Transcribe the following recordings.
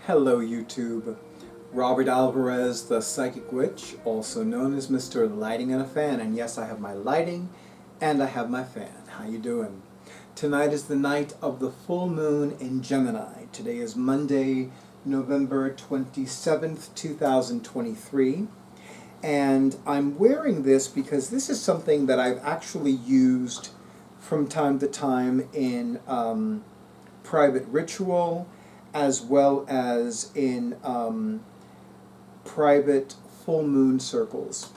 Hello YouTube. Robert Alvarez, the Psychic Witch, also known as Mr. Lighting and a Fan. And yes, I have my lighting and I have my fan. How you doing? Tonight is the night of the full moon in Gemini. Today is Monday, November 27th, 2023. And I'm wearing this because this is something that I've actually used from time to time in private ritual, as well as in private full moon circles.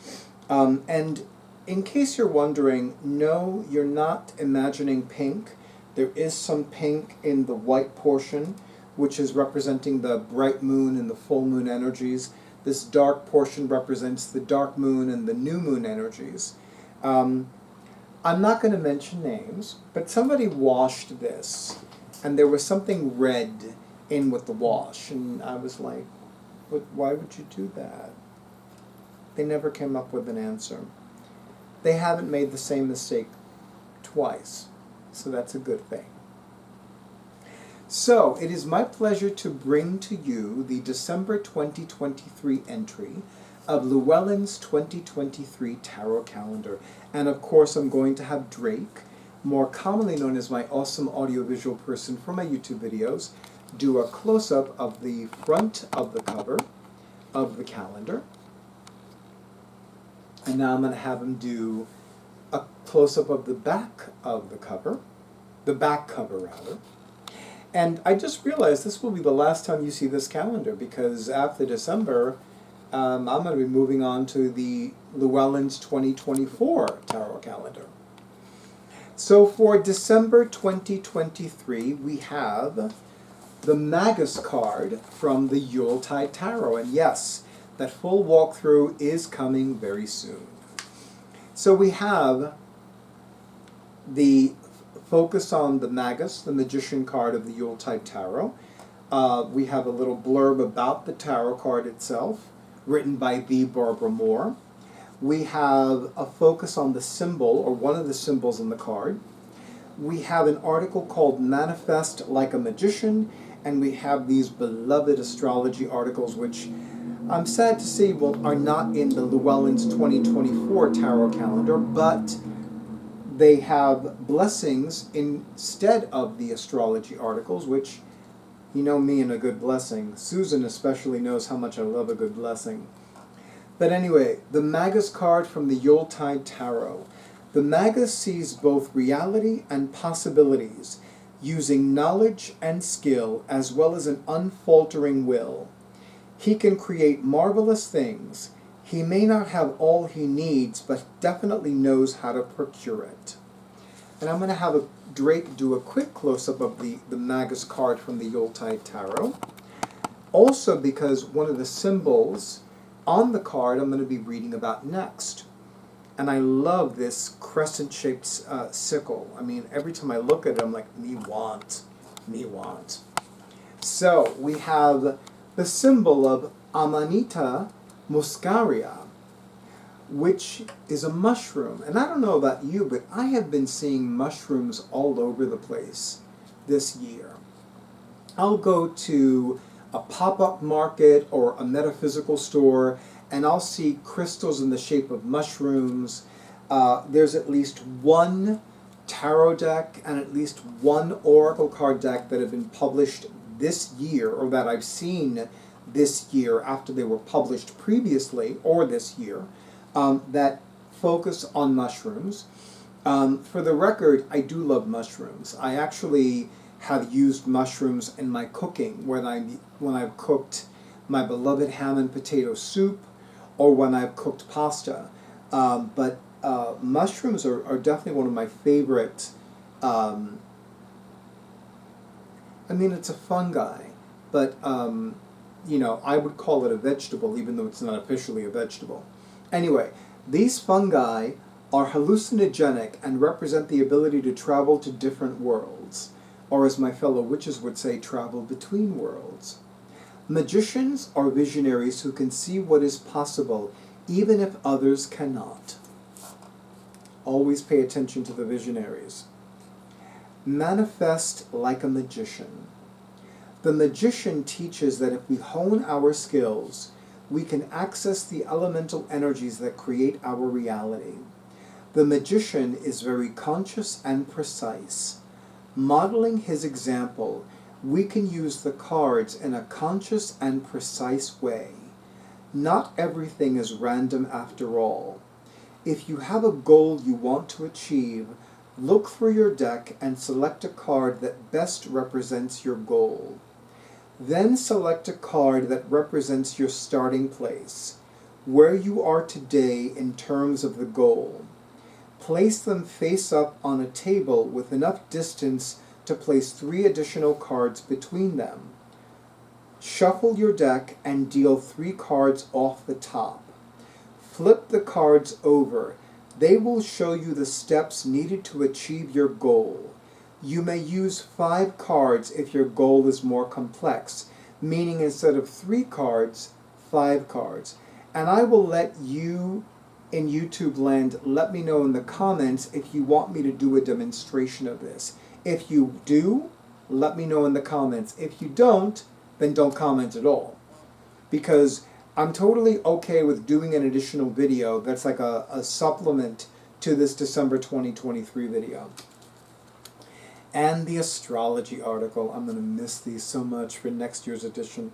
And in case you're wondering, no, you're not imagining pink. There is some pink in the white portion, which is representing the bright moon and the full moon energies. This dark portion represents the dark moon and the new moon energies. I'm not going to mention names, but somebody washed this, and there was something red in with the wash, and I was like, why would you do that? They never came up with an answer. They haven't made the same mistake twice, so that's a good thing. So, it is my pleasure to bring to you the December 2023 entry of Llewellyn's 2023 Tarot Calendar. And of course, I'm going to have Drake, more commonly known as my awesome audiovisual person for my YouTube videos, do a close-up of the front of the cover of the calendar. And now I'm going to have him do a close-up of the back of the cover, rather. And I just realized this will be the last time you see this calendar, because after December, I'm going to be moving on to the Llewellyn's 2024 Tarot Calendar. So for December 2023, we have the Magus Card from the Yuletide Tarot. And yes, that full walkthrough is coming very soon. So we have the focus on the Magus, the Magician card of the Yuletide Tarot. We have a little blurb about the tarot card itself, written by the Barbara Moore. We have a focus on the symbol, or one of the symbols in the card. We have an article called Manifest Like a Magician, and we have these beloved astrology articles, which I'm sad to say are not in the Llewellyn's 2024 Tarot Calendar, but they have blessings instead of the astrology articles, which, you know me and a good blessing. Susan especially knows how much I love a good blessing. But anyway, the Magus card from the Yuletide Tarot. The Magus sees both reality and possibilities, using knowledge and skill as well as an unfaltering will. He can create marvelous things. He may not have all he needs, but definitely knows how to procure it. And I'm going to have Drake do a quick close-up of the Magus card from the Yuletide Tarot. Also, because one of the symbols on the card I'm going to be reading about next. And I love this crescent-shaped sickle. I mean, every time I look at it, I'm like, me want. So, we have the symbol of Amanita muscaria, which is a mushroom. And I don't know about you, but I have been seeing mushrooms all over the place this year. I'll go to a pop-up market or a metaphysical store, and I'll see crystals in the shape of mushrooms. There's at least one tarot deck and at least one oracle card deck that have been published this year, or that I've seen this year after they were published previously, or this year, that focus on mushrooms. For the record, I do love mushrooms. I actually have used mushrooms in my cooking when I've cooked my beloved ham and potato soup, or when I've cooked pasta. But mushrooms are definitely one of my favorite. I mean, it's a fungi, but you know, I would call it a vegetable, even though it's not officially a vegetable. Anyway, these fungi are hallucinogenic and represent the ability to travel to different worlds, or as my fellow witches would say, travel between worlds. Magicians are visionaries who can see what is possible, even if others cannot. Always pay attention to the visionaries. Manifest like a magician. The Magician teaches that if we hone our skills, we can access the elemental energies that create our reality. The Magician is very conscious and precise. Modeling his example, we can use the cards in a conscious and precise way. Not everything is random after all. If you have a goal you want to achieve, look through your deck and select a card that best represents your goal. Then select a card that represents your starting place, where you are today in terms of the goal. Place them face up on a table with enough distance to place 3 additional cards between them. Shuffle your deck and deal 3 cards off the top. Flip the cards over. They will show you the steps needed to achieve your goal. You may use 5 cards if your goal is more complex, meaning instead of 3 cards, 5 cards. And I will let you in YouTube land let me know in the comments if you want me to do a demonstration of this. If you do, let me know in the comments. If you don't, then don't comment at all. Because I'm totally okay with doing an additional video that's like a supplement to this December 2023 video. And the astrology article. I'm going to miss these so much for next year's edition.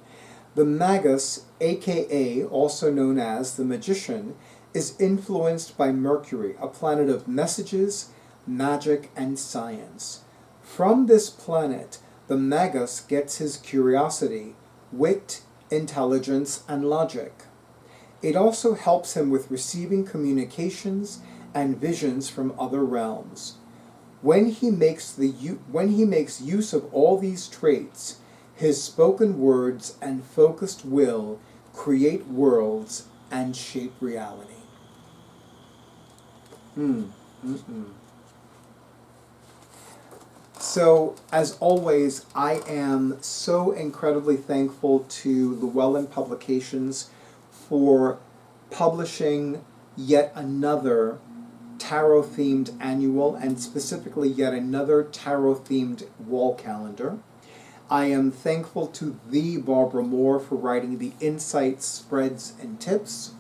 The Magus, aka also known as the Magician, is influenced by Mercury, a planet of messages, magic, and science. From this planet, the Magus gets his curiosity, wit, intelligence, and logic. It also helps him with receiving communications and visions from other realms. When he makes use of all these traits, his spoken words and focused will create worlds and shape reality. So, as always, I am so incredibly thankful to Llewellyn Publications for publishing yet another tarot-themed annual, and specifically yet another tarot-themed wall calendar. I am thankful to the Barbara Moore for writing the insights, spreads, and tips.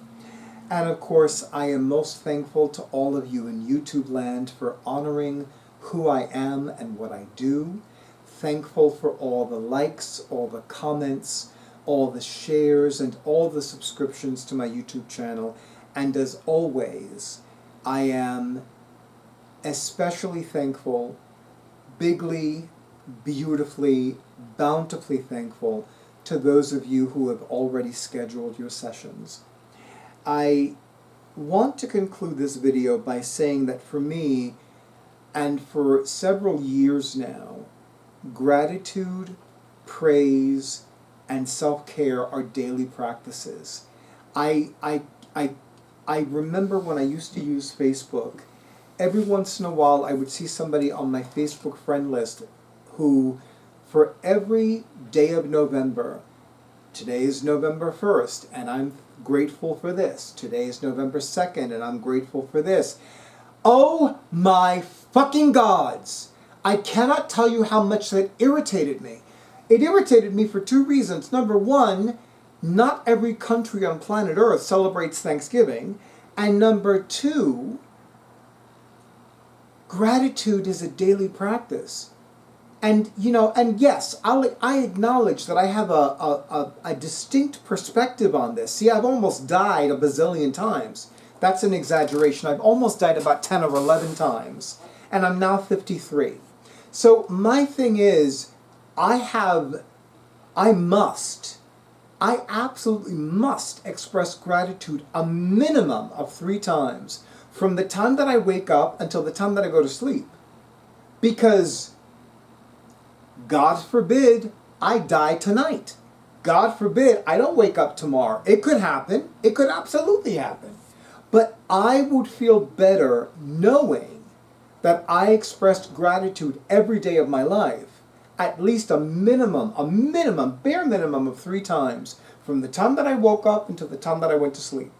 And of course, I am most thankful to all of you in YouTube land for honoring who I am and what I do. Thankful for all the likes, all the comments, all the shares, and all the subscriptions to my YouTube channel. And as always, I am especially thankful, bigly, beautifully, bountifully thankful to those of you who have already scheduled your sessions. I want to conclude this video by saying that for me, and for several years now, gratitude, praise, and self-care are daily practices. I remember when I used to use Facebook, every once in a while I would see somebody on my Facebook friend list who, for every day of November, today is November 1st, and I'm grateful for this. Today is November 2nd, and I'm grateful for this. Oh my fucking gods! I cannot tell you how much that irritated me. It irritated me for 2 reasons. Number one, not every country on planet Earth celebrates Thanksgiving. And number 2, gratitude is a daily practice. And, you know, and yes, I acknowledge that I have a distinct perspective on this. See, I've almost died a bazillion times. That's an exaggeration. I've almost died about 10 or 11 times. And I'm now 53. So my thing is, I absolutely must express gratitude a minimum of 3 times from the time that I wake up until the time that I go to sleep. Because God forbid I die tonight. God forbid I don't wake up tomorrow. It could happen. It could absolutely happen. But I would feel better knowing that I expressed gratitude every day of my life, at least a bare minimum of 3 times, from the time that I woke up until the time that I went to sleep.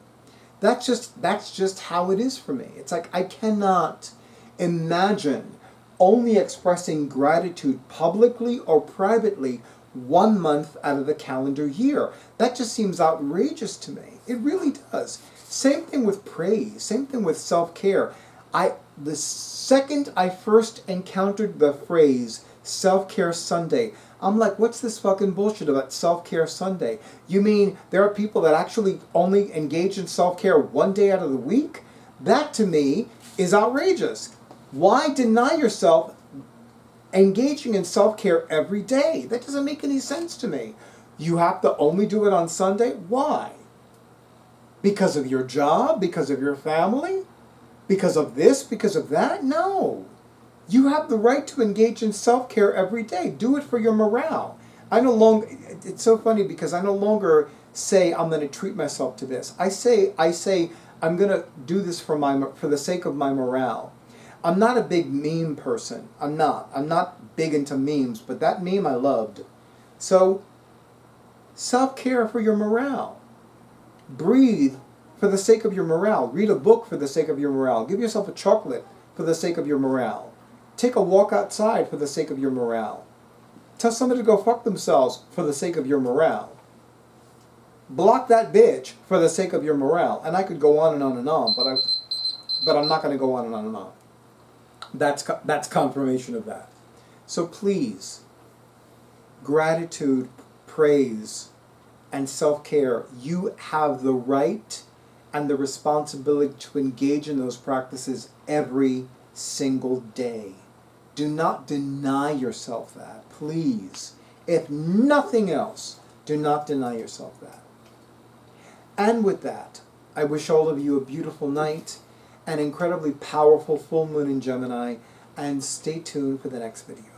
That's just how it is for me. It's like I cannot imagine only expressing gratitude publicly or privately 1 month out of the calendar year. That just seems outrageous to me. It really does. Same thing with praise, same thing with self-care. The second I first encountered the phrase Self-Care Sunday, I'm like, what's this fucking bullshit about Self-Care Sunday? You mean there are people that actually only engage in self-care 1 day out of the week? That to me is outrageous. Why deny yourself engaging in self-care every day? That doesn't make any sense to me. You have to only do it on Sunday? Why? Because of your job? Because of your family? Because of this? Because of that? No. You have the right to engage in self-care every day. Do it for your morale. It's so funny because I no longer say I'm going to treat myself to this. I say I'm going to do this for the sake of my morale. I'm not a big meme person. I'm not big into memes, but that meme I loved. So, self-care for your morale. Breathe for the sake of your morale. Read a book for the sake of your morale. Give yourself a chocolate for the sake of your morale. Take a walk outside for the sake of your morale. Tell somebody to go fuck themselves for the sake of your morale. Block that bitch for the sake of your morale. And I could go on and on and on, but I'm not going to go on and on and on. That's confirmation of that. So please, gratitude, praise, and self-care, you have the right and the responsibility to engage in those practices every single day. Do not deny yourself that, please. If nothing else, do not deny yourself that. And with that, I wish all of you a beautiful night, an incredibly powerful full moon in Gemini, and stay tuned for the next video.